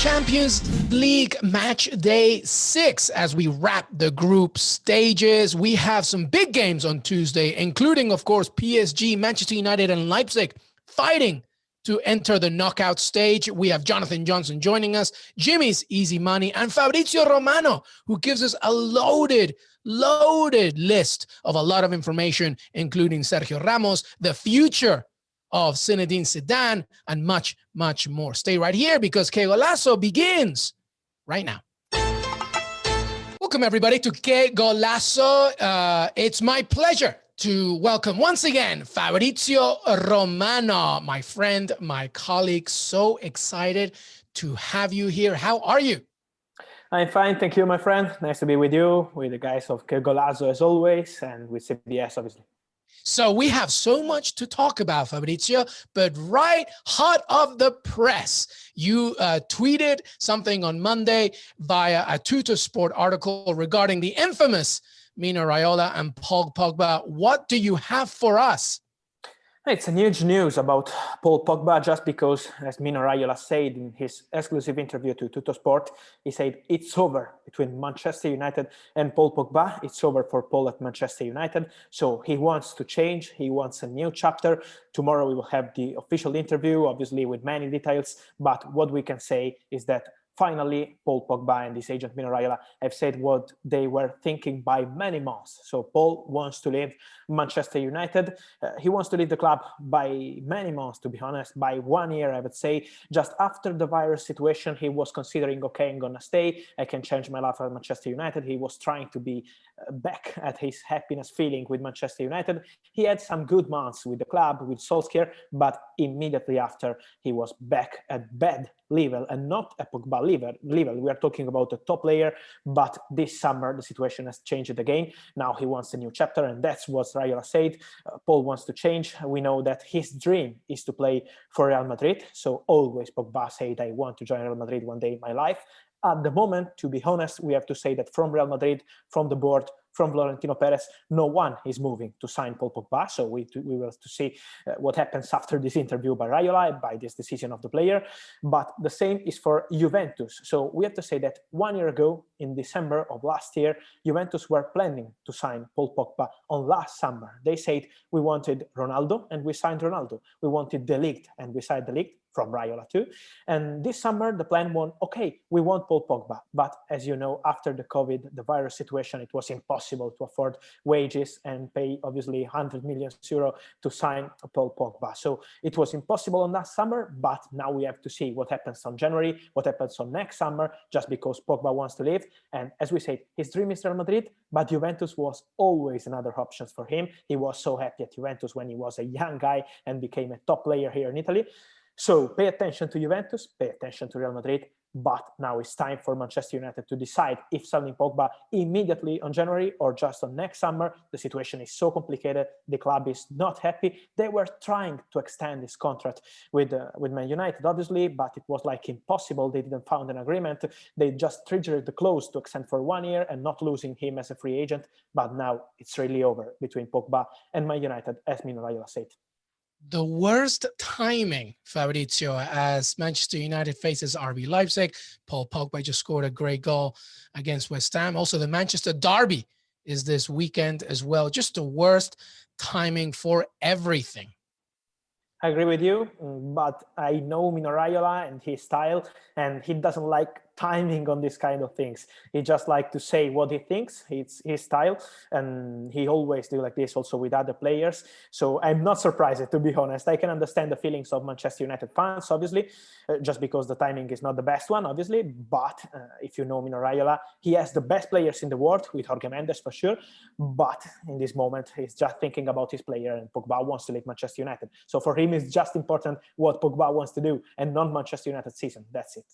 Champions League match day 6 as we wrap the group stages. We have some big games on Tuesday, including, of course, PSG, Manchester United, and Leipzig fighting to enter the knockout stage. We have Jonathan Johnson joining us, Jimmy's Easy Money, and Fabrizio Romano, who gives us a loaded list of a lot of information, including Sergio Ramos, the future of Zinedine Zidane, and much, much more. Stay right here because Golazo begins right now. Welcome, everybody, to Golazo. It's my pleasure to welcome once again Fabrizio Romano, my friend, my colleague. So excited to have you here. How are you? I'm fine, thank you, my friend. Nice to be with you, with the guys of Golazo as always, and with CBS, obviously. So we have so much to talk about, Fabrizio, but right hot off the press, you tweeted something on Monday via a Tuttosport article regarding the infamous Mino Raiola and Paul Pogba. What do you have for us? It's a huge news about Paul Pogba just because, as Mino Raiola said in his exclusive interview to Tuttosport, he said it's over between Manchester United and Paul Pogba. It's over for Paul at Manchester United. So he wants to change. He wants a new chapter. Tomorrow we will have the official interview, obviously with many details. But what we can say is that finally, Paul Pogba and his agent Mino Raiola have said what they were thinking by many months. So Paul wants to leave Manchester United. He wants to leave the club by many months, to be honest, by 1 year, I would say. Just after the virus situation, he was considering, okay, I'm going to stay. I can change my life at Manchester United. He was trying to be back at his happiness feeling with Manchester United. He had some good months with the club, with Solskjaer, but immediately after, he was back at bad level and not a Pogba level. We are talking about a top player, but this summer the situation has changed again. Now he wants a new chapter, and that's what Raiola said. Paul wants to change. We know that his dream is to play for Real Madrid. So always Pogba said, I want to join Real Madrid one day in my life. At the moment, to be honest, we have to say that from Real Madrid, from the board, from Florentino Perez, no one is moving to sign Paul Pogba. So we will have to see what happens after this interview by Raiola, by this decision of the player. But the same is for Juventus. So we have to say that 1 year ago, in December of last year, Juventus were planning to sign Paul Pogba on last summer. They said we wanted Ronaldo and we signed Ronaldo. We wanted De Ligt and we signed De Ligt, from Raiola too. And this summer, the plan was, okay, we want Paul Pogba. But as you know, after the COVID, the virus situation, it was impossible to afford wages and pay, obviously, 100 million euro to sign Paul Pogba. So it was impossible on that summer, but now we have to see what happens on January, what happens on next summer, just because Pogba wants to leave. And as we said, his dream is Real Madrid, but Juventus was always another option for him. He was so happy at Juventus when he was a young guy and became a top player here in Italy. So pay attention to Juventus, pay attention to Real Madrid, but now it's time for Manchester United to decide if selling Pogba immediately on January or just on next summer. The situation is so complicated. The club is not happy. They were trying to extend this contract with Man United, obviously, but it was like impossible. They didn't find an agreement. They just triggered the clause to extend for 1 year and not losing him as a free agent. But now it's really over between Pogba and Man United, as Mino Raiola said. The worst timing, Fabrizio, as Manchester United faces RB Leipzig. Paul Pogba just scored a great goal against West Ham. Also, the Manchester Derby is this weekend as well. Just the worst timing for everything. I agree with you, but I know Mino Raiola and his style, and he doesn't like timing on this kind of things. He just like to say what he thinks. It's his style, and he always do like this also with other players. So I'm not surprised, to be honest. I can understand the feelings of Manchester United fans, obviously, just because the timing is not the best one, obviously. But if you know Mino Raiola, he has the best players in the world, with Jorge Mendes for sure. But in this moment, he's just thinking about his player, and Pogba wants to leave Manchester United. So for him, it's just important what Pogba wants to do, and not Manchester United season. That's it.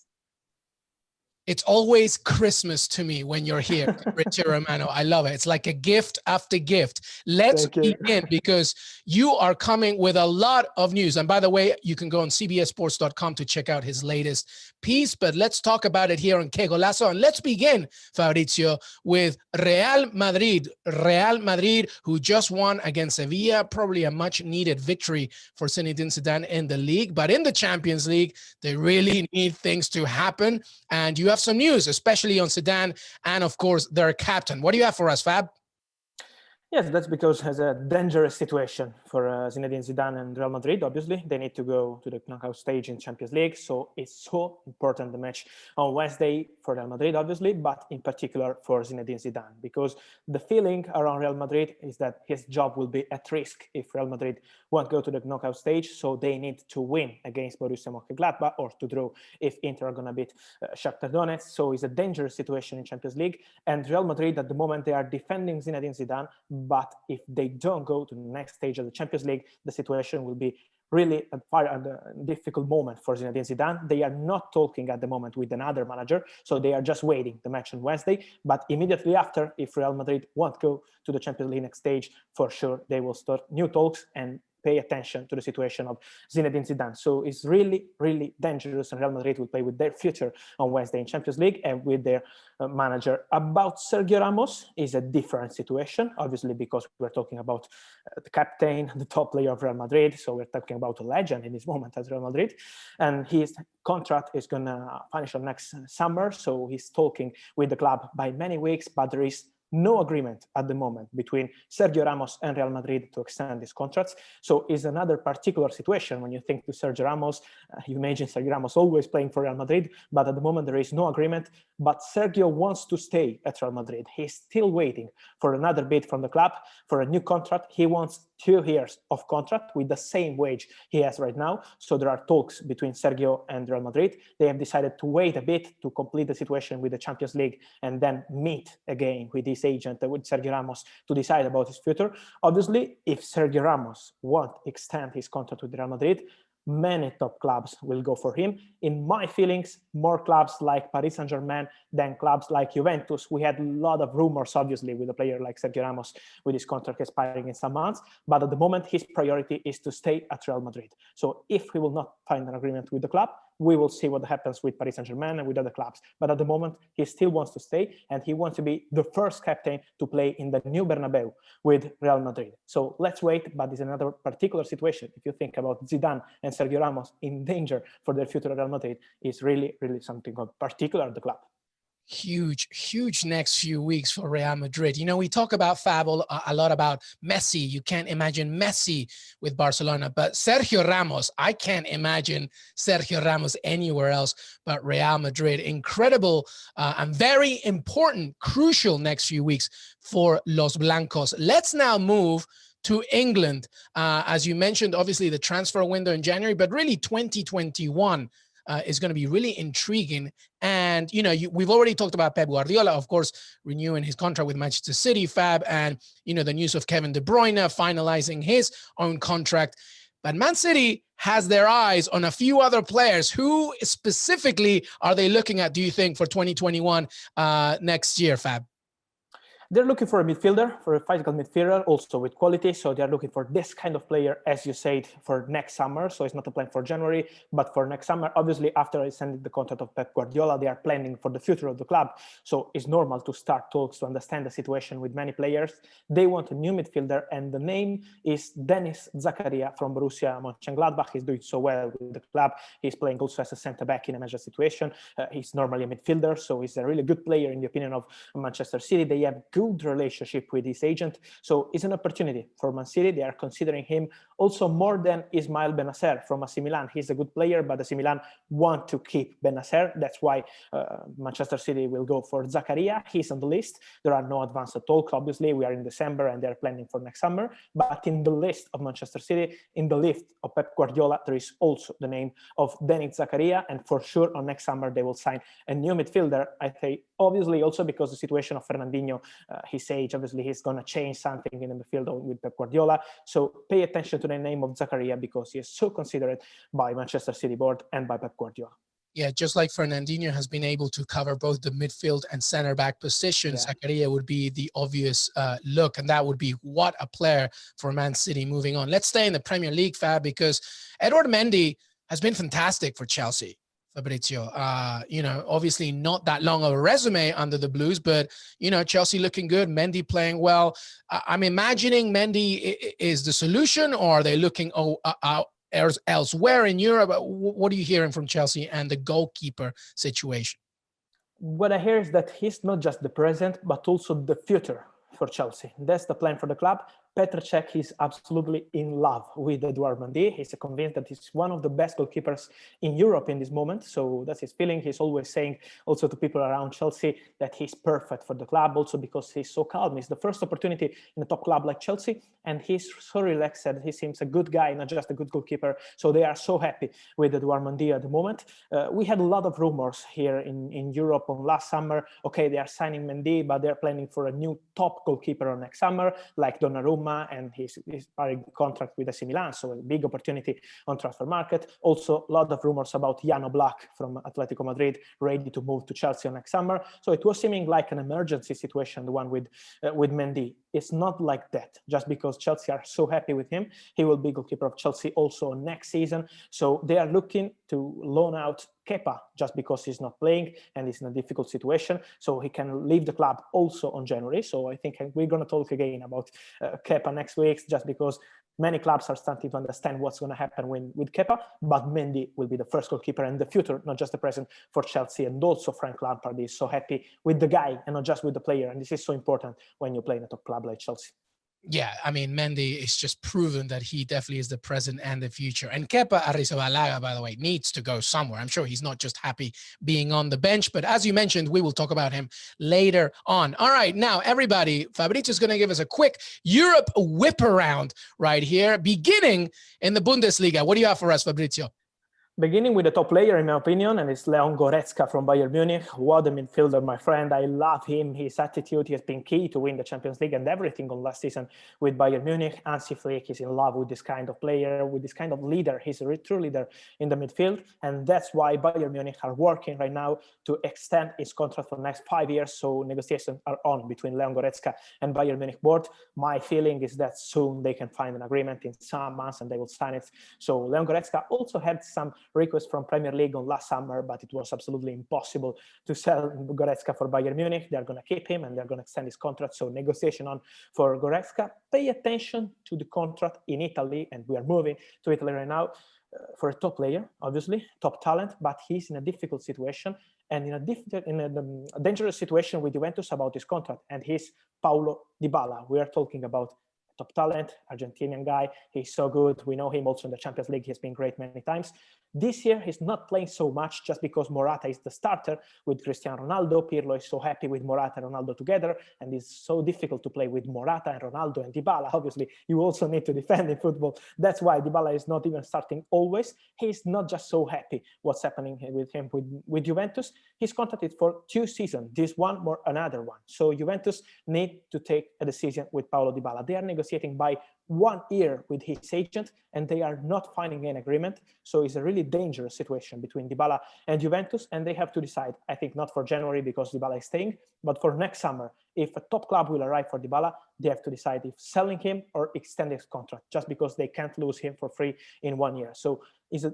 It's always Christmas to me when you're here, Fabrizio Romano. I love it. It's like a gift after gift. Let's begin because you are coming with a lot of news. And by the way, you can go on cbssports.com to check out his latest piece, but let's talk about it here on Golazo. And let's begin, Fabrizio, with Real Madrid. Real Madrid, who just won against Sevilla, probably a much needed victory for Zinedine Zidane in the league. But in the Champions League, they really need things to happen. And you have some news, especially on Zidane and, of course, their captain. What do you have for us, Fab? Yes, that's because it's a dangerous situation for Zinedine Zidane and Real Madrid. Obviously, they need to go to the knockout stage in Champions League. So it's so important, the match on Wednesday for Real Madrid, obviously, but in particular for Zinedine Zidane, because the feeling around Real Madrid is that his job will be at risk if Real Madrid won't go to the knockout stage. So they need to win against Borussia Mönchengladbach or to draw if Inter are going to beat Shakhtar Donetsk. So it's a dangerous situation in Champions League. And Real Madrid, at the moment, they are defending Zinedine Zidane. But if they don't go to the next stage of the Champions League, the situation will be really a difficult moment for Zinedine Zidane. They are not talking at the moment with another manager, so they are just waiting the match on Wednesday. But immediately after, if Real Madrid won't go to the Champions League next stage, for sure they will start new talks and pay attention to the situation of Zinedine Zidane. So it's really, really dangerous, and Real Madrid will play with their future on Wednesday in Champions League and with their manager. About Sergio Ramos is a different situation, obviously, because we're talking about the captain, the top player of Real Madrid. So we're talking about a legend in this moment at Real Madrid. And his contract is going to finish on next summer. So he's talking with the club by many weeks, but there is no agreement at the moment between Sergio Ramos and Real Madrid to extend these contracts. So it's another particular situation when you think to Sergio Ramos. You imagine Sergio Ramos always playing for Real Madrid, but at the moment there is no agreement. But Sergio wants to stay at Real Madrid. He's still waiting for another bid from the club for a new contract. He wants 2 years of contract with the same wage he has right now. So there are talks between Sergio and Real Madrid. They have decided to wait a bit to complete the situation with the Champions League and then meet again with his agent, with Sergio Ramos, to decide about his future. Obviously, if Sergio Ramos won't extend his contract with Real Madrid, many top clubs will go for him. In my feelings, more clubs like Paris Saint-Germain than clubs like Juventus. We had a lot of rumors, obviously, with a player like Sergio Ramos with his contract expiring in some months. But at the moment, his priority is to stay at Real Madrid. So if he will not find an agreement with the club, we will see what happens with Paris Saint-Germain and with other clubs. But at the moment, he still wants to stay, and he wants to be the first captain to play in the new Bernabeu with Real Madrid. So let's wait, but it's another particular situation. If you think about Zidane and Sergio Ramos in danger for their future at Real Madrid, is really, really something of particular at the club. Huge next few weeks for Real Madrid. You know, we talk about Fab a lot about Messi. You can't imagine Messi with Barcelona, but Sergio Ramos, I can't imagine Sergio Ramos anywhere else but Real Madrid. Incredible and very important, crucial next few weeks for Los Blancos. Let's now move to England. As you mentioned, obviously the transfer window in January, but really 2021 is going to be really intriguing. And, you know, we've already talked about Pep Guardiola, of course, renewing his contract with Manchester City, Fab, and, you know, the news of Kevin De Bruyne finalizing his own contract. But Man City has their eyes on a few other players. Who specifically are they looking at, do you think, for 2021 next year, Fab? They're looking for a midfielder, for a physical midfielder, also with quality. So they're looking for this kind of player, as you said, for next summer. So it's not a plan for January, but for next summer. Obviously, after extending the contract of Pep Guardiola, they are planning for the future of the club. So it's normal to start talks to understand the situation with many players. They want a new midfielder, and the name is Denis Zakaria from Borussia Mönchengladbach. He's doing so well with the club. He's playing also as a centre-back in a major situation. He's normally a midfielder, so he's a really good player in the opinion of Manchester City. They have good relationship with his agent, so it's an opportunity for Man City. They are considering him also more than Ismail Benacer from AC Milan. He's a good player, but AC Milan want to keep Benacer. That's why Manchester City will go for Zakaria. He's on the list. There are no advanced talks. Obviously, we are in December and they're planning for next summer. But in the list of Manchester City, in the list of Pep Guardiola, there is also the name of Denis Zakaria, and for sure on next summer they will sign a new midfielder. I think obviously also because the situation of Fernandinho, his age, obviously he's going to change something in the midfield with Pep Guardiola. So pay attention to the name of Zakaria because he is so considered by Manchester City board and by Pep Guardiola. Yeah, just like Fernandinho has been able to cover both the midfield and center back positions, Zakaria would be the obvious look, and that would be what a player for Man City. Moving on, let's stay in the Premier League, Fab, because Edouard Mendy has been fantastic for Chelsea. Fabrizio, obviously not that long of a resume under the Blues, but, Chelsea looking good, Mendy playing well. I'm imagining Mendy is the solution, or are they looking elsewhere in Europe? What are you hearing from Chelsea and the goalkeeper situation? What I hear is that he's not just the present, but also the future for Chelsea. That's the plan for the club. Petr Cech is absolutely in love with Edouard Mendy. He's convinced that he's one of the best goalkeepers in Europe in this moment. So that's his feeling. He's always saying also to people around Chelsea that he's perfect for the club, also because he's so calm. It's the first opportunity in a top club like Chelsea, and he's so relaxed. He seems a good guy, not just a good goalkeeper. So they are so happy with Edouard Mendy at the moment. We had a lot of rumors here in Europe on last summer. Okay, they are signing Mendy, but they're planning for a new top goalkeeper on next summer, like Donnarumma, and he's expiring contract with AC Milan, so a big opportunity on transfer market. Also, a lot of rumors about Jan Oblak from Atletico Madrid ready to move to Chelsea next summer. So it was seeming like an emergency situation, the one with Mendy. It's not like that. Just because Chelsea are so happy with him, he will be goalkeeper of Chelsea also next season. So they are looking to loan out Kepa just because he's not playing and he's in a difficult situation, so he can leave the club also on January. So I think we're going to talk again about Kepa next week, just because many clubs are starting to understand what's going to happen with Kepa. But Mendy will be the first goalkeeper in the future, not just the present, for Chelsea. And also Frank Lampard is so happy with the guy and not just with the player, and this is so important when you play in a top club like Chelsea. Yeah, I mean, Mendy is just proven that he definitely is the present and the future. And Kepa Arrizabalaga, by the way, needs to go somewhere. I'm sure he's not just happy being on the bench, but as you mentioned, we will talk about him later on. All right, now, everybody, Fabrizio is going to give us a quick Europe whip around right here, beginning in the Bundesliga. What do you have for us, Fabrizio? Beginning with the top player, in my opinion, and it's Leon Goretzka from Bayern Munich. What a midfielder, my friend. I love him. His attitude, he has been key to win the Champions League and everything on last season with Bayern Munich. Hansi Flick is in love with this kind of player, with this kind of leader. He's a true leader in the midfield, and that's why Bayern Munich are working right now to extend his contract for the next 5 years. So negotiations are on between Leon Goretzka and Bayern Munich board. My feeling is that soon they can find an agreement in some months and they will sign it. So Leon Goretzka also had some request from Premier League on last summer, but it was absolutely impossible to sell Goretzka for Bayern Munich. They're going to keep him and they're going to extend his contract. So negotiation on for Goretzka. Pay attention to the contract in Italy, and we are moving to Italy right now for a top player, obviously, top talent, but he's in a difficult situation and in a dangerous situation with Juventus about his contract, and he's Paulo Dybala. We are talking about top talent, Argentinian guy. He's so good. We know him also in the Champions League. He's been great many times. This year, he's not playing so much just because Morata is the starter with Cristiano Ronaldo. Pirlo is so happy with Morata and Ronaldo together, and it's so difficult to play with Morata and Ronaldo and Dybala. Obviously, you also need to defend in football. That's why Dybala is not even starting always. He's not just so happy what's happening with him with Juventus. He's contracted for 2 seasons, this one or another one. So Juventus need to take a decision with Paulo Dybala. They are negotiating by 1 year with his agent, and they are not finding an agreement. So it's a really dangerous situation between Dybala and Juventus, and they have to decide. I think not for January because Dybala is staying, but for next summer. If a top club will arrive for Dybala, they have to decide if selling him or extending his contract, just because they can't lose him for free in 1 year. So it's a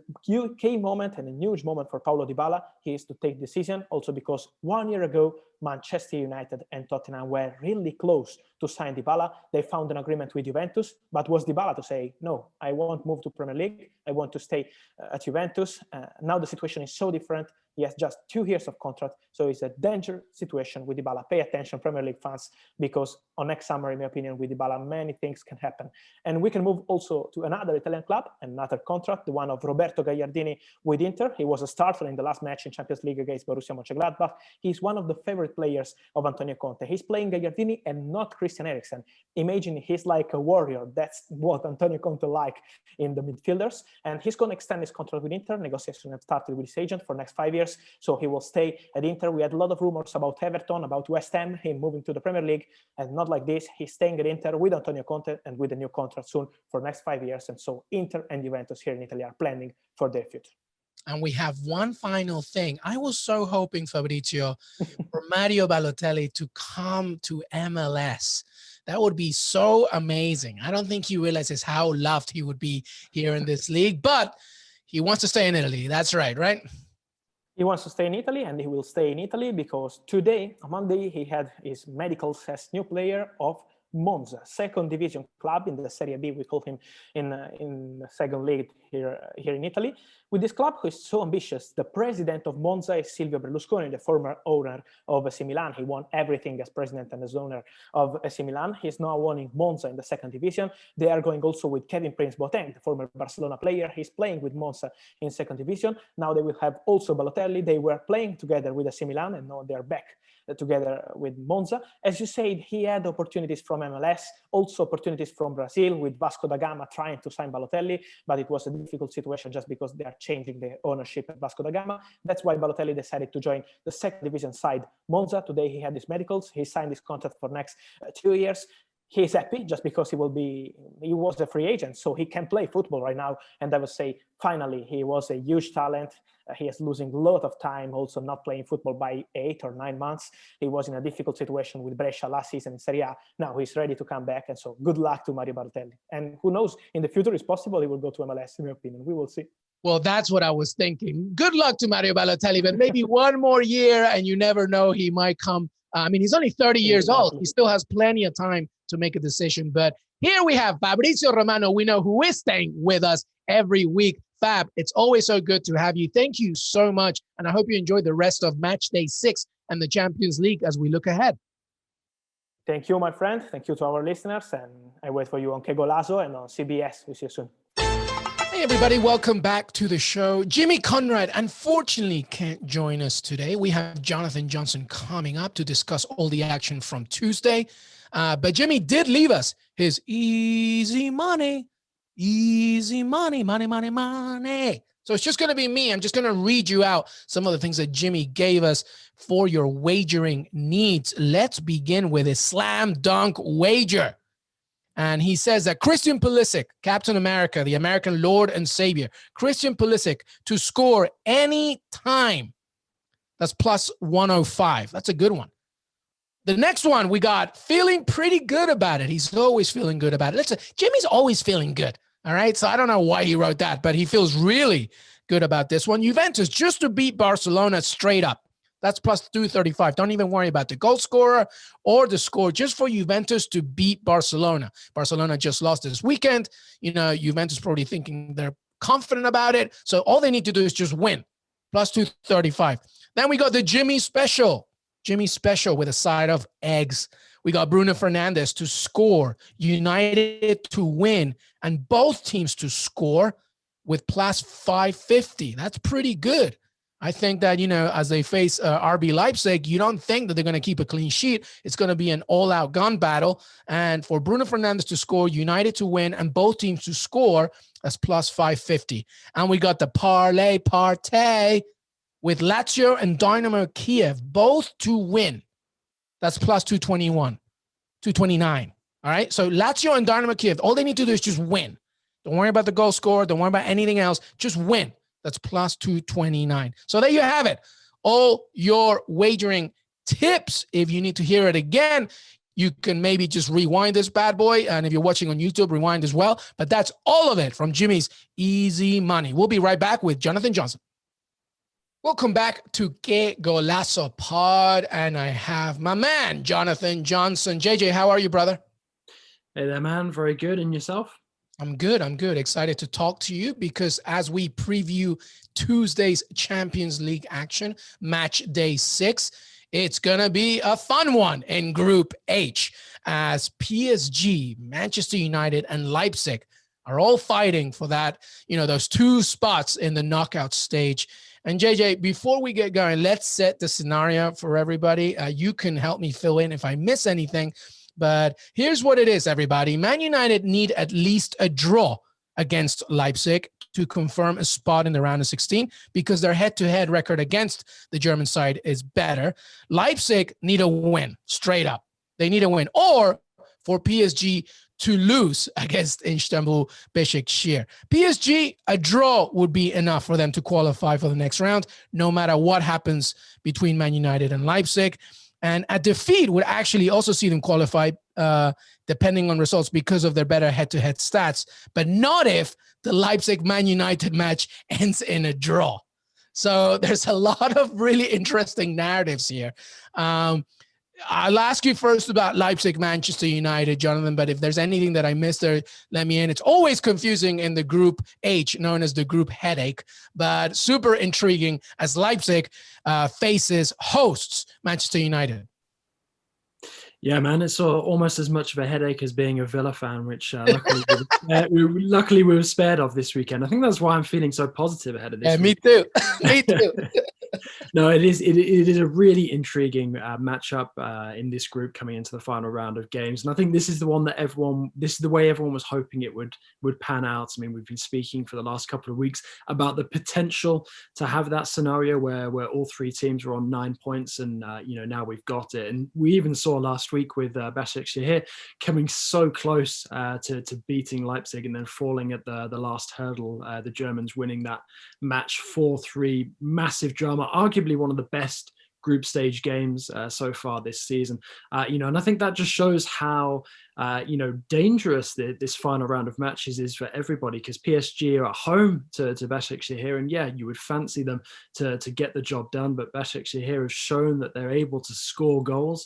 key moment and a huge moment for Paulo Dybala. He is to take decision, also because 1 year ago, Manchester United and Tottenham were really close to sign Dybala. They found an agreement with Juventus, but was Dybala to say, no, I won't move to Premier League. I want to stay at Juventus. Now the situation is so different. He has just 2 years of contract, so it's a danger situation with Dybala. Pay attention, Premier League fans, because on next summer, in my opinion, with Dybala, many things can happen. And we can move also to another Italian club, another contract, the one of Roberto Gagliardini with Inter. He was a starter in the last match in Champions League against Borussia Mönchengladbach. He's one of the favorite players of Antonio Conte. He's playing Gagliardini and not Christian Eriksen. Imagine he's like a warrior. That's what Antonio Conte like in the midfielders. And he's going to extend his contract with Inter. Negotiations have started with his agent for next 5 years. So he will stay at Inter. We had a lot of rumors about Everton, about West Ham, him moving to the Premier League, and not like this. He's staying at Inter with Antonio Conte and with a new contract soon for next 5 years. And so Inter and Juventus here in Italy are planning for their future. And we have one final thing. I was so hoping, Fabrizio, for Mario Balotelli to come to MLS. That would be so amazing. I don't think he realizes how loved he would be here in this league, but he wants to stay in Italy. That's right? He wants to stay in Italy, and he will stay in Italy because today, on Monday, he had his medicals as new player of Monza, second division club in the Serie B. We call him in the second league here in Italy. With this club, who is so ambitious, the president of Monza is Silvio Berlusconi, the former owner of AC Milan. He won everything as president and as owner of AC Milan. He's now owning Monza in the second division. They are going also with Kevin Prince Boateng, the former Barcelona player. He's playing with Monza in second division. Now they will have also Balotelli. They were playing together with AC Milan, and now they're back together with Monza. As you said, he had opportunities from MLS, also opportunities from Brazil with Vasco da Gama trying to sign Balotelli, but it was a difficult situation just because they are changing the ownership at Vasco da Gama. That's why Balotelli decided to join the second division side, Monza. Today he had his medicals. He signed his contract for next 2 years. He's happy just because he was a free agent, so he can play football right now. And I would say, finally, he was a huge talent. He is losing a lot of time, also not playing football by 8 or 9 months. He was in a difficult situation with Brescia last season in Serie A. Now he's ready to come back. And so good luck to Mario Balotelli. And who knows, in the future, it's possible he will go to MLS, in my opinion. We will see. Well, that's what I was thinking. Good luck to Mario Balotelli, but maybe one more year, and you never know, he might come. I mean, he's only 30 years old. He still has plenty of time to make a decision. But here we have Fabrizio Romano. We know who is staying with us every week. Fab, it's always so good to have you. Thank you so much. And I hope you enjoy the rest of match day 6 and the Champions League as we look ahead. Thank you, my friend. Thank you to our listeners. And I wait for you on Golazo and on CBS. We'll see you soon. Hey, everybody. Welcome back to the show. Jimmy Conrad, unfortunately, can't join us today. We have Jonathan Johnson coming up to discuss all the action from Tuesday. But Jimmy did leave us his easy money. So it's just going to be me. I'm just going to read you out some of the things that Jimmy gave us for your wagering needs. Let's begin with a slam dunk wager. And he says that Christian Pulisic, Captain America, the American Lord and Savior, Christian Pulisic to score any time. That's plus 105. That's a good one. The next one we got feeling pretty good about it. He's always feeling good about it. Listen, Jimmy's always feeling good. All right. So I don't know why he wrote that, but he feels really good about this one. Juventus just to beat Barcelona straight up. That's plus 235. Don't even worry about the goal scorer or the score, just for Juventus to beat Barcelona. Barcelona just lost this weekend. You know, Juventus probably thinking they're confident about it. So all they need to do is just win. Plus 235. Then we got the Jimmy Special with a side of eggs. We got Bruno Fernandes to score, United to win, and both teams to score with plus 550. That's pretty good. I think that, you know, as they face RB Leipzig, you don't think that they're going to keep a clean sheet. It's going to be an all-out gun battle. And for Bruno Fernandes to score, United to win, and both teams to score, that's plus 550. And we got the parlay partay with Lazio and Dynamo Kiev, both to win. That's plus 221, 229. All right. So Lazio and Dynamo Kiev, all they need to do is just win. Don't worry about the goal score. Don't worry about anything else. Just win. That's plus 229. So there you have it. All your wagering tips. If you need to hear it again, you can maybe just rewind this bad boy. And if you're watching on YouTube, rewind as well. But that's all of it from Jimmy's Easy Money. We'll be right back with Jonathan Johnson. Welcome back to Que Golazo Pod. And I have my man, Jonathan Johnson. JJ, how are you, brother? Hey there, man. Very good. And yourself? I'm good. Excited to talk to you because as we preview Tuesday's Champions League action, match day 6, it's going to be a fun one in Group H as PSG, Manchester United, and Leipzig are all fighting for that, you know, those 2 spots in the knockout stage. And JJ, before we get going, let's set the scenario for everybody. You can help me fill in if I miss anything. But here's what it is, everybody. Man United need at least a draw against Leipzig to confirm a spot in the round of 16 because their head-to-head record against the German side is better. Leipzig need a win, straight up. They need a win. Or for PSG to lose against Istanbul Beşiktaş. PSG, a draw would be enough for them to qualify for the next round, no matter what happens between Man United and Leipzig. And a defeat would actually also see them qualify, depending on results, because of their better head-to-head stats, but not if the Leipzig-Man United match ends in a draw. So there's a lot of really interesting narratives here. I'll ask you first about Leipzig-Manchester United, Jonathan, but if there's anything that I missed there, let me in. It's always confusing in the Group H, known as the Group Headache, but super intriguing as Leipzig hosts Manchester United. Yeah, man, it's almost as much of a headache as being a Villa fan, which luckily we were spared of this weekend. I think that's why I'm feeling so positive ahead of this. Yeah, me too. Me too. No, it is a really intriguing matchup in this group coming into the final round of games, and I think this is the one that this is the way everyone was hoping it would pan out. I mean, we've been speaking for the last couple of weeks about the potential to have that scenario where all three teams were on 9 points, and now we've got it. And we even saw last week with Başakşehir coming so close to beating Leipzig and then falling at the last hurdle. The Germans winning that match 4-3, massive drama. Arguably one of the best group stage games so far this season, and I think that just shows how dangerous this final round of matches is for everybody, because PSG are at home to Başakşehir, and yeah, you would fancy them to get the job done, but Başakşehir have shown that they're able to score goals.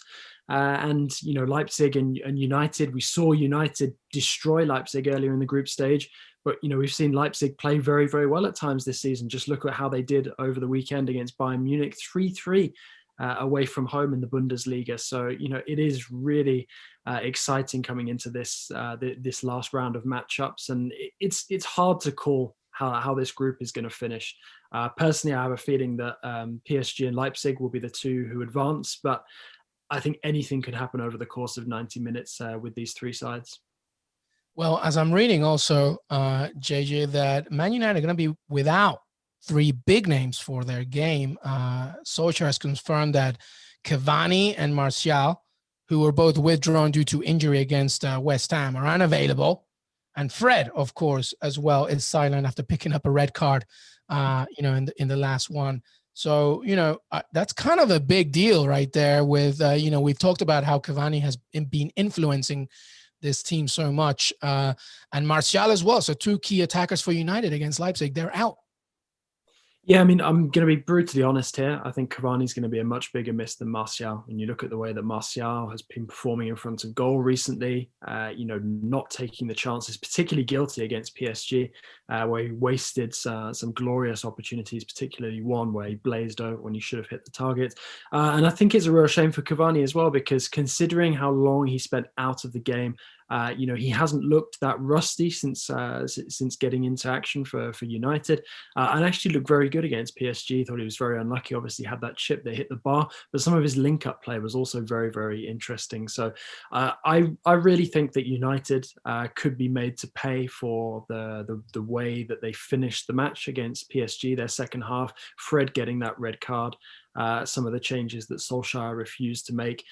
And Leipzig and United, we saw United destroy Leipzig earlier in the group stage. But, we've seen Leipzig play very, very well at times this season. Just look at how they did over the weekend against Bayern Munich, 3-3 away from home in the Bundesliga. So, it is really exciting coming into this last round of matchups. And it's hard to call how this group is going to finish. Personally, I have a feeling that PSG and Leipzig will be the two who advance. But I think anything could happen over the course of 90 minutes with these three sides. Well, as I'm reading also, JJ, that Man United are going to be without three big names for their game. Solskjaer has confirmed that Cavani and Martial, who were both withdrawn due to injury against West Ham, are unavailable. And Fred, of course, as well, is silent after picking up a red card, in the last one. So, that's kind of a big deal right there with, we've talked about how Cavani has been influencing this team so much, and Martial as well. So two key attackers for United against Leipzig, they're out. Yeah, I mean, I'm going to be brutally honest here. I think Cavani's going to be a much bigger miss than Martial. When you look at the way that Martial has been performing in front of goal recently, not taking the chances, particularly guilty against PSG, where he wasted some glorious opportunities, particularly one where he blazed over when he should have hit the target. And I think it's a real shame for Cavani as well, because considering how long he spent out of the game, he hasn't looked that rusty since getting into action for United, and actually looked very good against PSG. Thought he was very unlucky. Obviously, had that chip that hit the bar, but some of his link-up play was also very, very interesting. So, I really think that United could be made to pay for the way that they finished the match against PSG. Their second half, Fred getting that red card, some of the changes that Solskjaer refused to make.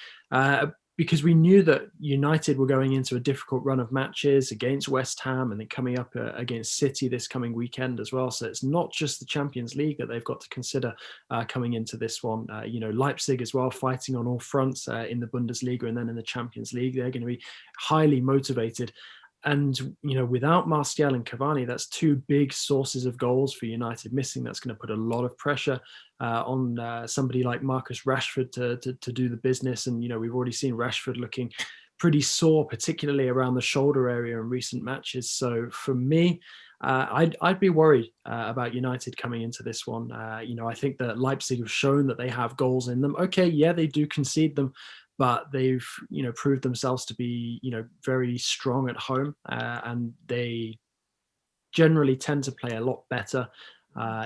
Because we knew that United were going into a difficult run of matches against West Ham and then coming up against City this coming weekend as well. So it's not just the Champions League that they've got to consider coming into this one. Leipzig as well, fighting on all fronts in the Bundesliga and then in the Champions League. They're going to be highly motivated. And, without Martial and Cavani, that's two big sources of goals for United missing. That's going to put a lot of pressure on somebody like Marcus Rashford to do the business. And, we've already seen Rashford looking pretty sore, particularly around the shoulder area in recent matches. So for me, I'd be worried about United coming into this one. I think that Leipzig have shown that they have goals in them. Okay, yeah, they do concede them, but they've, proved themselves to be, very strong at home, and they generally tend to play a lot better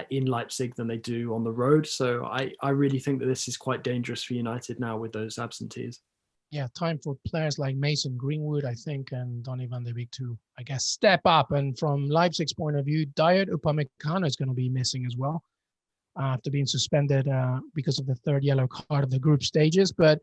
in Leipzig than they do on the road. So I really think that this is quite dangerous for United now with those absentees. Yeah, time for players like Mason Greenwood, I think, and Donny van de Beek to, I guess, step up. And from Leipzig's point of view, Dayot Upamecano is going to be missing as well after being suspended because of the third yellow card of the group stages. But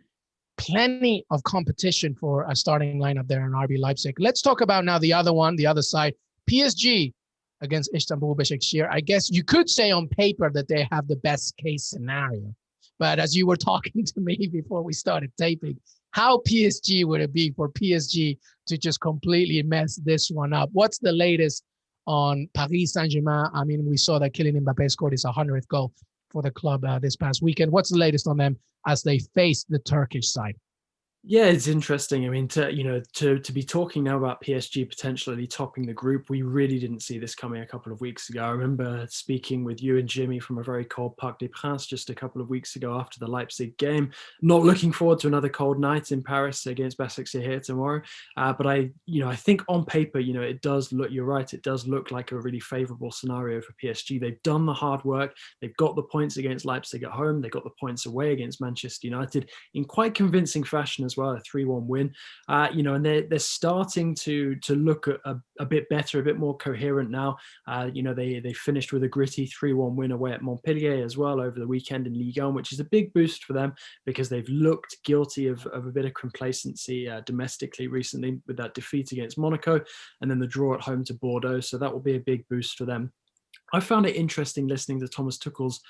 plenty of competition for a starting lineup there in RB Leipzig. Let's talk about now the other one, the other side, PSG against Istanbul Başakşehir. I guess you could say on paper that they have the best case scenario. But as you were talking to me before we started taping, how PSG would it be for PSG to just completely mess this one up? What's the latest on Paris Saint-Germain? I mean, we saw that Kylian Mbappé scored his 100th goal for the club this past weekend. What's the latest on them as they face the Turkish side? Yeah, it's interesting. I mean, to be talking now about PSG potentially topping the group, we really didn't see this coming a couple of weeks ago. I remember speaking with you and Jimmy from a very cold Parc des Princes just a couple of weeks ago after the Leipzig game. Not looking forward to another cold night in Paris against Başakşehir tomorrow. But I think on paper, it does look. You're right. It does look like a really favourable scenario for PSG. They've done the hard work. They've got the points against Leipzig at home. They got the points away against Manchester United in quite convincing fashion as well, a 3-1 win, and they're starting to look a bit better, a bit more coherent now. They finished with a gritty 3-1 win away at Montpellier as well over the weekend in Ligue 1, which is a big boost for them because they've looked guilty of a bit of complacency domestically recently with that defeat against Monaco and then the draw at home to Bordeaux. So that will be a big boost for them. I found it interesting listening to Thomas Tuchel's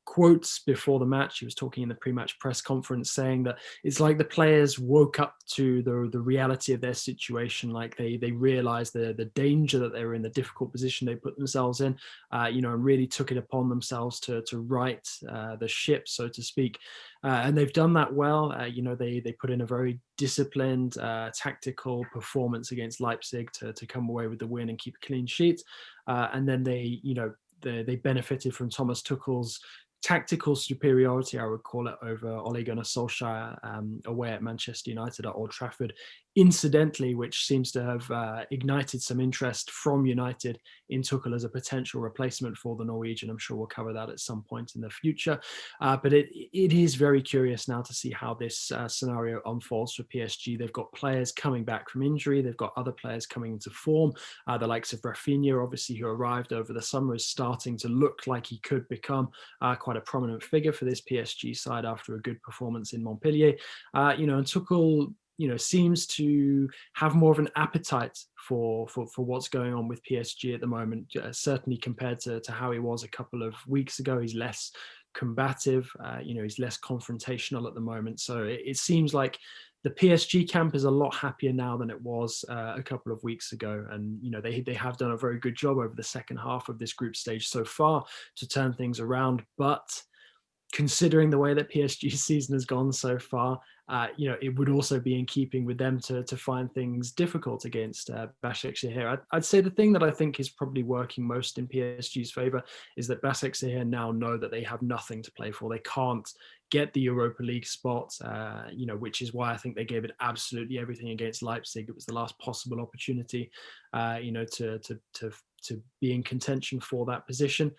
quotes before the match. He was talking in the pre-match press conference saying that it's like the players woke up to the reality of their situation, like they realized the danger that they were in, the difficult position they put themselves in, and really took it upon themselves to right the ship, so to speak. And they've done that well. They put in a very disciplined, tactical performance against Leipzig to come away with the win and keep a clean sheet. And then they benefited from Thomas Tuchel's tactical superiority, I would call it, over Ole Gunnar Solskjaer away at Manchester United at Old Trafford, incidentally, which seems to have ignited some interest from United in Tuchel as a potential replacement for the Norwegian. I'm sure we'll cover that at some point in the future. But it is very curious now to see how this scenario unfolds for PSG. They've got players coming back from injury. They've got other players coming into form. The likes of Rafinha, obviously, who arrived over the summer, is starting to look like he could become quite a prominent figure for this PSG side after a good performance in Montpellier. And Tuchel, seems to have more of an appetite for what's going on with PSG at the moment, certainly compared to how he was a couple of weeks ago. He's less combative, he's less confrontational at the moment. So it seems like the PSG camp is a lot happier now than it was a couple of weeks ago. And, they have done a very good job over the second half of this group stage so far to turn things around. But considering the way that PSG's season has gone so far, it would also be in keeping with them to find things difficult against Başakşehir. I'd say the thing that I think is probably working most in PSG's favour is that Başakşehir now know that they have nothing to play for. They can't get the Europa League spot, which is why I think they gave it absolutely everything against Leipzig. It was the last possible opportunity, to be in contention for that position.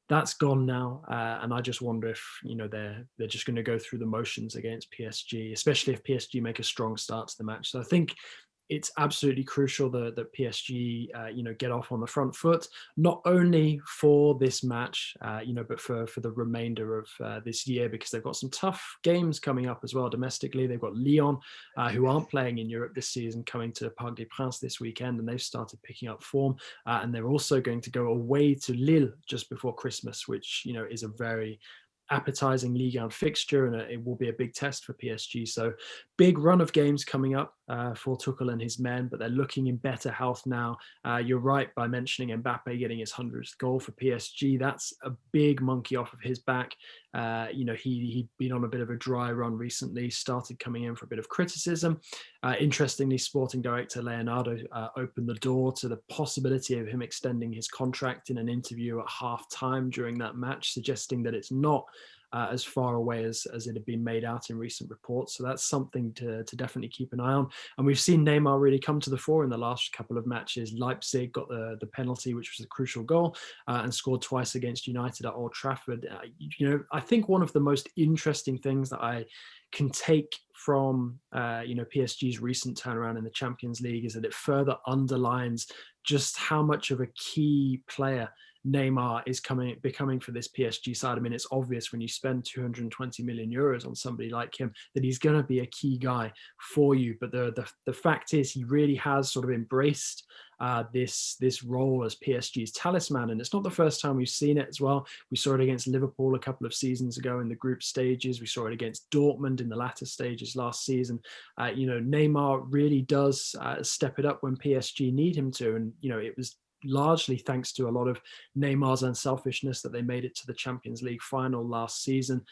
That's gone now, and I just wonder if they're just going to go through the motions against PSG, especially if PSG make a strong start to the match. So I think it's absolutely crucial that PSG, get off on the front foot, not only for this match, but for the remainder of this year, because they've got some tough games coming up as well domestically. They've got Lyon, who aren't playing in Europe this season, coming to Parc des Princes this weekend, and they've started picking up form. And they're also going to go away to Lille just before Christmas, which, is a very appetizing Ligue 1 fixture, and it will be a big test for PSG. So big run of games coming up for Tuchel and his men, but they're looking in better health now. You're right by mentioning Mbappe getting his 100th goal for PSG. That's a big monkey off of his back. He'd been on a bit of a dry run recently, started coming in for a bit of criticism. Interestingly, sporting director Leonardo opened the door to the possibility of him extending his contract in an interview at half-time during that match, suggesting that it's not as far away as it had been made out in recent reports. So that's something to definitely keep an eye on. And we've seen Neymar really come to the fore in the last couple of matches. Leipzig got the penalty, which was a crucial goal, and scored twice against United at Old Trafford. I think one of the most interesting things that I can take from PSG's recent turnaround in the Champions League is that it further underlines just how much of a key player Neymar is becoming for this PSG side. I mean, it's obvious when you spend 220 million euros on somebody like him that he's going to be a key guy for you. But the fact is, he really has sort of embraced this role as PSG's talisman, and it's not the first time we've seen it as well. We saw it against Liverpool a couple of seasons ago in the group stages. We saw it against Dortmund in the latter stages last season. Neymar really does step it up when PSG need him to, and it was largely thanks to a lot of Neymar's unselfishness that they made it to the Champions League final last season.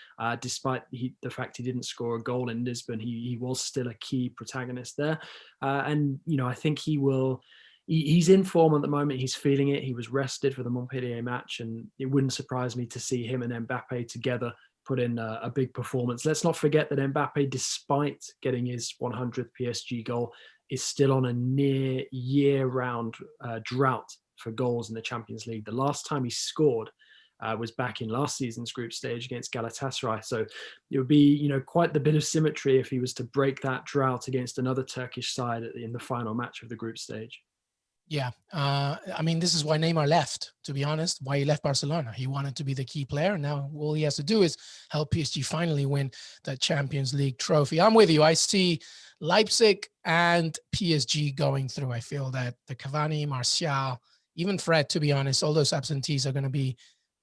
Despite the fact he didn't score a goal in Lisbon, he was still a key protagonist there. And I think he's in form at the moment. He's feeling it. He was rested for the Montpellier match, and it wouldn't surprise me to see him and Mbappe together put in a big performance. Let's not forget that Mbappe, despite getting his 100th PSG goal, is still on a near year-round drought for goals in the Champions League. The last time he scored was back in last season's group stage against Galatasaray. So it would be, quite the bit of symmetry if he was to break that drought against another Turkish side in the final match of the group stage. Yeah. I mean, this is why Neymar left, to be honest, why he left Barcelona. He wanted to be the key player. Now all he has to do is help PSG finally win that Champions League trophy. I'm with you. I see Leipzig and PSG going through. I feel that the Cavani, Martial, even Fred, to be honest, all those absentees are going to be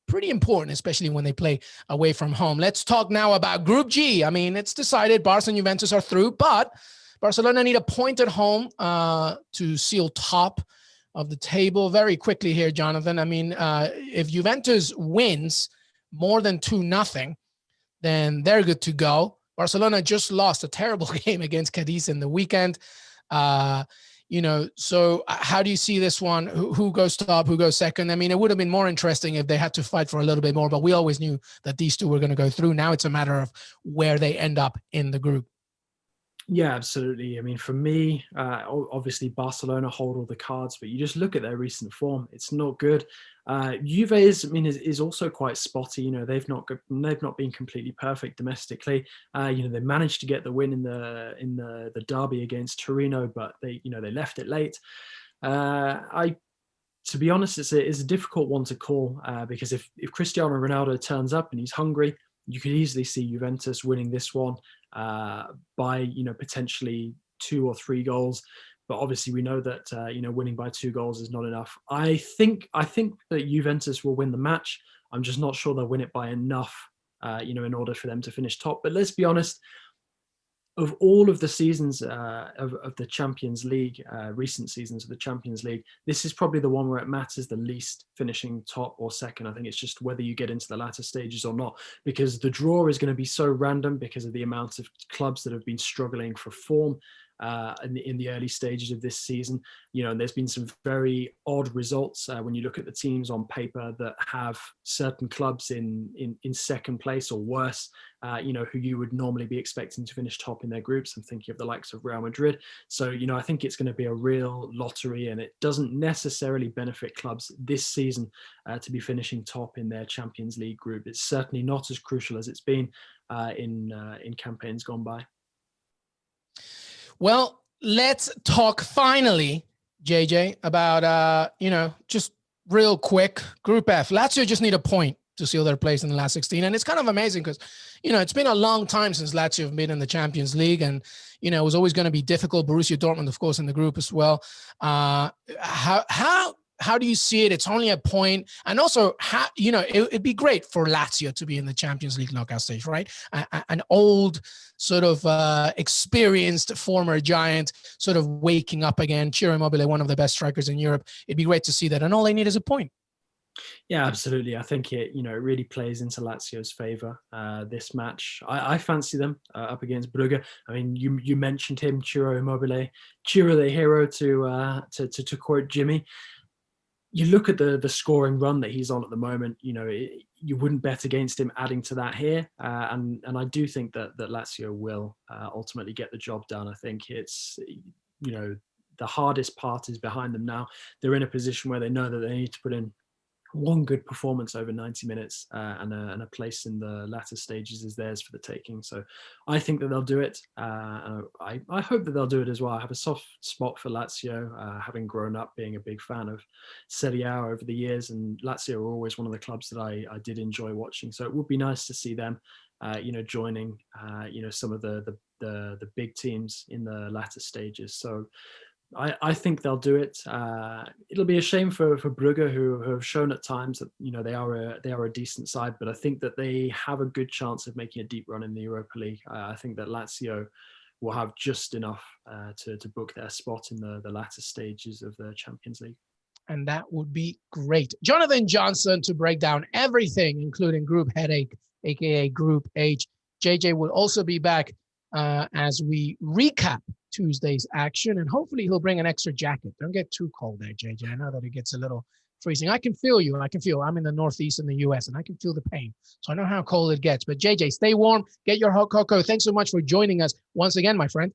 pretty important, especially when they play away from home. Let's talk now about Group G. I mean, it's decided Barca and Juventus are through, but Barcelona need a point at home to seal top of the table. Very quickly here, Jonathan. I mean, if Juventus wins more than 2-0, then they're good to go. Barcelona just lost a terrible game against Cadiz in the weekend. So how do you see this one? Who goes top? Who goes second? I mean, it would have been more interesting if they had to fight for a little bit more, but we always knew that these two were going to go through. Now it's a matter of where they end up in the group. Yeah, absolutely. I mean, for me, obviously Barcelona hold all the cards, but you just look at their recent form; it's not good. Juve is also quite spotty. They've not been completely perfect domestically. They managed to get the win in the derby against Torino, but they left it late. To be honest, it's a difficult one to call because if Cristiano Ronaldo turns up and he's hungry, you could easily see Juventus winning this one by potentially 2 or 3 goals. But obviously we know that winning by 2 goals is not enough. I think that Juventus will win the match. I'm just not sure they'll win it by enough in order for them to finish top. But let's be honest, of all of the seasons of the Champions League, recent seasons of the Champions League, this is probably the one where it matters the least, finishing top or second. I think it's just whether you get into the latter stages or not, because the draw is going to be so random because of the amount of clubs that have been struggling for form in the early stages of this season. And there's been some very odd results when you look at the teams on paper that have certain clubs in second place or worse, who you would normally be expecting to finish top in their groups. I'm thinking of the likes of Real Madrid. So, I think it's going to be a real lottery, and it doesn't necessarily benefit clubs this season to be finishing top in their Champions League group. It's certainly not as crucial as it's been in campaigns gone by. Well, let's talk finally, JJ, about, just real quick, Group F. Lazio just need a point to seal their place in the last 16. And it's kind of amazing because, it's been a long time since Lazio have been in the Champions League. And, it was always going to be difficult. Borussia Dortmund, of course, in the group as well. How do you see it? It's only a point. And also, it'd be great for Lazio to be in the Champions League knockout stage, right? An old sort of experienced former giant sort of waking up again. Ciro Immobile, one of the best strikers in Europe. It'd be great to see that. And all they need is a point. Yeah, absolutely. I think it really plays into Lazio's favour, this match. I fancy them up against Brugge. I mean, you mentioned him, Ciro Immobile, Ciro the hero, to quote Jimmy. You look at the scoring run that he's on at the moment, you wouldn't bet against him adding to that here. And I do think that Lazio will ultimately get the job done. I think it's, the hardest part is behind them now. They're in a position where they know that they need to put in one good performance over 90 minutes and a place in the latter stages is theirs for the taking. So I think that they'll do it. And I hope that they'll do it as well. I have a soft spot for Lazio, having grown up being a big fan of Serie A over the years, and Lazio are always one of the clubs that I did enjoy watching. So it would be nice to see them, joining, some of the big teams in the latter stages. So I think they'll do it. It'll be a shame for Brugge, who have shown at times that they are a decent side, but I think that they have a good chance of making a deep run in the Europa League. I think that Lazio will have just enough to book their spot in the latter stages of the Champions League. And that would be great. Jonathan Johnson to break down everything, including Group Headache, aka Group H. JJ will also be back as we recap Tuesday's action, and hopefully he'll bring an extra jacket. Don't get too cold there, JJ. I know that it gets a little freezing. I can feel you. I'm in the Northeast in the US, and I can feel the pain. So I know how cold it gets. But JJ, stay warm. Get your hot cocoa. Thanks so much for joining us once again, my friend.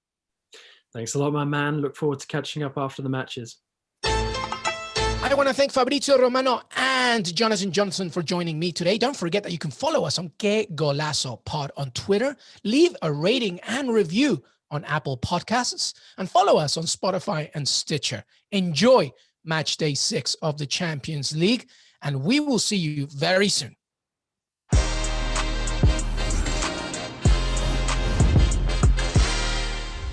Thanks a lot, my man. Look forward to catching up after the matches. I want to thank Fabrizio, Romano, and Jonathan Johnson for joining me today. Don't forget that you can follow us on Que Golazo Pod on Twitter. Leave a rating and review on Apple Podcasts, and follow us on Spotify and Stitcher. Enjoy match day 6 of the Champions League, and we will see you very soon.